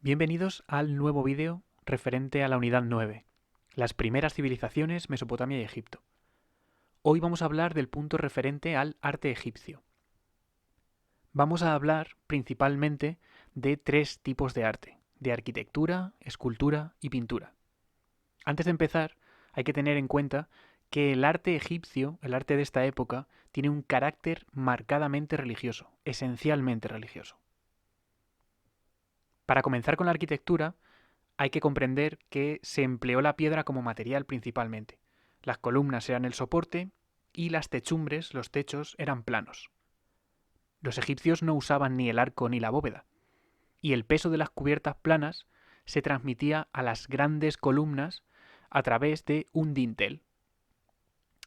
Bienvenidos al nuevo vídeo referente a la unidad 9, las primeras civilizaciones, Mesopotamia y Egipto. Hoy vamos a hablar del punto referente al arte egipcio. Vamos a hablar principalmente de tres tipos de arte, de arquitectura, escultura y pintura. Antes de empezar, hay que tener en cuenta que el arte egipcio, el arte de esta época, tiene un carácter marcadamente religioso, esencialmente religioso. Para comenzar con la arquitectura, hay que comprender que se empleó la piedra como material principalmente. Las columnas eran el soporte y las techumbres, los techos, eran planos. Los egipcios no usaban ni el arco ni la bóveda, y el peso de las cubiertas planas se transmitía a las grandes columnas a través de un dintel.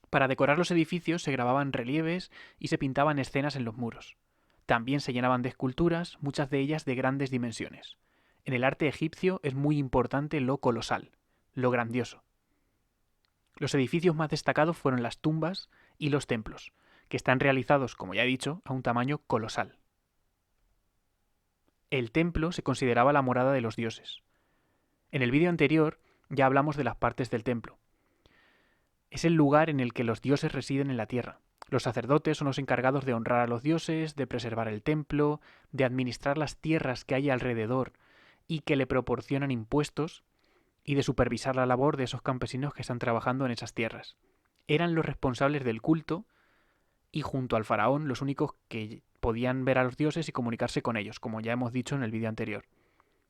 Para decorar los edificios se grababan relieves y se pintaban escenas en los muros. También se llenaban de esculturas, muchas de ellas de grandes dimensiones. En el arte egipcio es muy importante lo colosal, lo grandioso. Los edificios más destacados fueron las tumbas y los templos, que están realizados, como ya he dicho, a un tamaño colosal. El templo se consideraba la morada de los dioses. En el vídeo anterior ya hablamos de las partes del templo. Es el lugar en el que los dioses residen en la tierra. Los sacerdotes son los encargados de honrar a los dioses, de preservar el templo, de administrar las tierras que hay alrededor y que le proporcionan impuestos, y de supervisar la labor de esos campesinos que están trabajando en esas tierras. Eran los responsables del culto y junto al faraón los únicos que podían ver a los dioses y comunicarse con ellos, como ya hemos dicho en el vídeo anterior.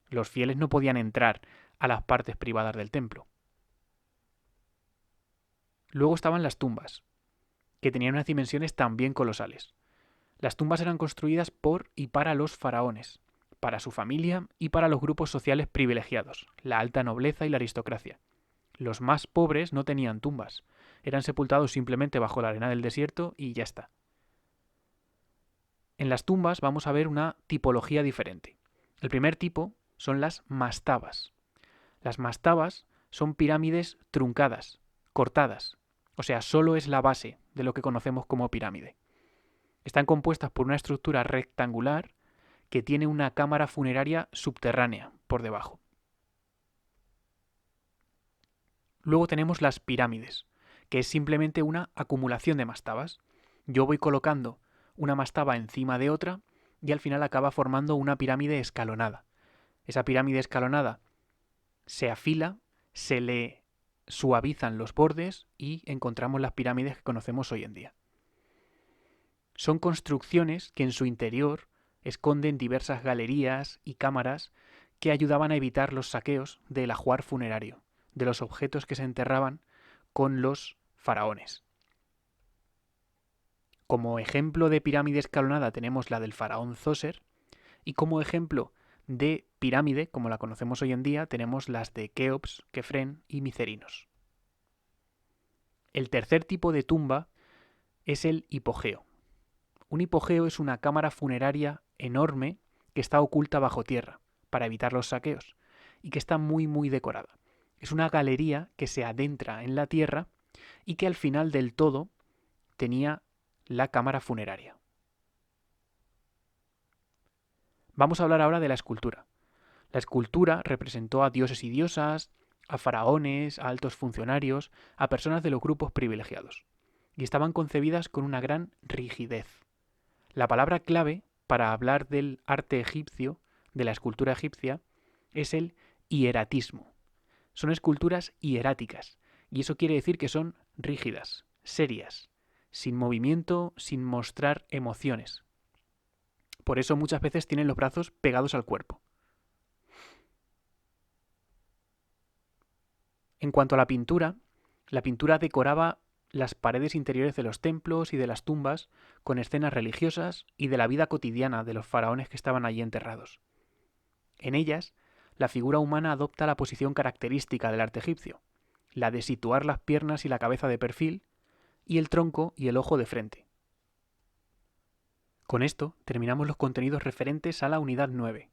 Los fieles no podían entrar a las partes privadas del templo. Luego estaban las tumbas, que tenían unas dimensiones también colosales. Las tumbas eran construidas por y para los faraones, para su familia y para los grupos sociales privilegiados, la alta nobleza y la aristocracia. Los más pobres no tenían tumbas, eran sepultados simplemente bajo la arena del desierto y ya está. En las tumbas vamos a ver una tipología diferente. El primer tipo son las mastabas. Las mastabas son pirámides truncadas, cortadas, o sea, solo es la base de lo que conocemos como pirámide. Están compuestas por una estructura rectangular que tiene una cámara funeraria subterránea por debajo. Luego tenemos las pirámides, que es simplemente una acumulación de mastabas. Yo voy colocando una mastaba encima de otra y al final acaba formando una pirámide escalonada. Esa pirámide escalonada se afila, se le suavizan los bordes y encontramos las pirámides que conocemos hoy en día. Son construcciones que en su interior esconden diversas galerías y cámaras que ayudaban a evitar los saqueos del ajuar funerario, de los objetos que se enterraban con los faraones. Como ejemplo de pirámide escalonada tenemos la del faraón Zoser, y como ejemplo de pirámide, como la conocemos hoy en día, tenemos las de Keops, Kefren y Micerinos. El tercer tipo de tumba es el hipogeo. Un hipogeo es una cámara funeraria enorme que está oculta bajo tierra para evitar los saqueos y que está muy decorada. Es una galería que se adentra en la tierra y que al final del todo tenía la cámara funeraria. Vamos a hablar ahora de la escultura. La escultura representó a dioses y diosas, a faraones, a altos funcionarios, a personas de los grupos privilegiados, y estaban concebidas con una gran rigidez. La palabra clave para hablar del arte egipcio, de la escultura egipcia, es el hieratismo. Son esculturas hieráticas, y eso quiere decir que son rígidas, serias, sin movimiento, sin mostrar emociones. Por eso muchas veces tienen los brazos pegados al cuerpo. En cuanto a la pintura decoraba las paredes interiores de los templos y de las tumbas con escenas religiosas y de la vida cotidiana de los faraones que estaban allí enterrados. En ellas, la figura humana adopta la posición característica del arte egipcio, la de situar las piernas y la cabeza de perfil y el tronco y el ojo de frente. Con esto terminamos los contenidos referentes a la unidad 9.